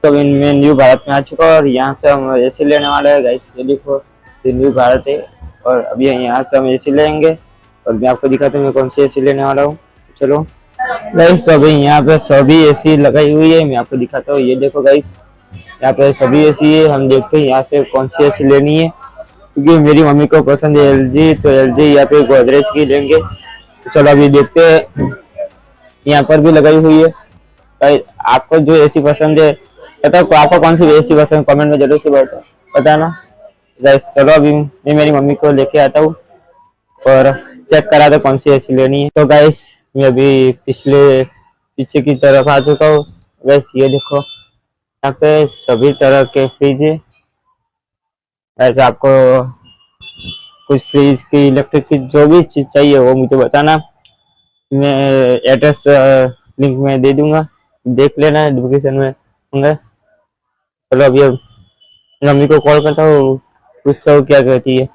तो मैं न्यू भारत में आ चुका हूँ और यहाँ से हम एसी लेने वाले हैं गाइस। ये देखो, ये न्यू भारत है और अभी यहाँ से हम एसी लेंगे और मैं आपको दिखाता हूँ मैं कौन सी एसी लेने वाला हूँ। चलो गाइस, तो अभी यहाँ पे सभी एसी लगाई हुई है, मैं आपको दिखाता हूँ। ये देखो गाइस, यहाँ पे सभी एसी है। हम देखते हैं यहाँ से कौन सी एसी लेनी है, क्योंकि मेरी मम्मी को पसंद है एलजी, तो एलजी या फिर गोदरेज की लेंगे। तो चलो अभी देखते हैं। यहाँ पर भी लगाई हुई है गाइस। आपको जो एसी पसंद है बताओ, आपको कौन सी एसी पसंद, कमेंट में जरूर से बताना गाइस। चलो अभी मैं मेरी मम्मी को लेके आता हूँ और चेक करा दो कौन सी एसी लेनी है। तो गाइस, मैं अभी पीछे की तरफ आ चुका हूँ गाइस। ये देखो, यहाँ पे सभी तरह के फ्रिज है। ऐसे आपको कुछ फ्रिज की, इलेक्ट्रिक की जो भी चीज चाहिए वो मुझे बताना, मैं एड्रेस लिंक में दे दूंगा, देख लेना डिस्क्रिप्शन में होंगे। चलो अभी मम्मी को कॉल करता हूँ, पूछता हूँ क्या कहती है।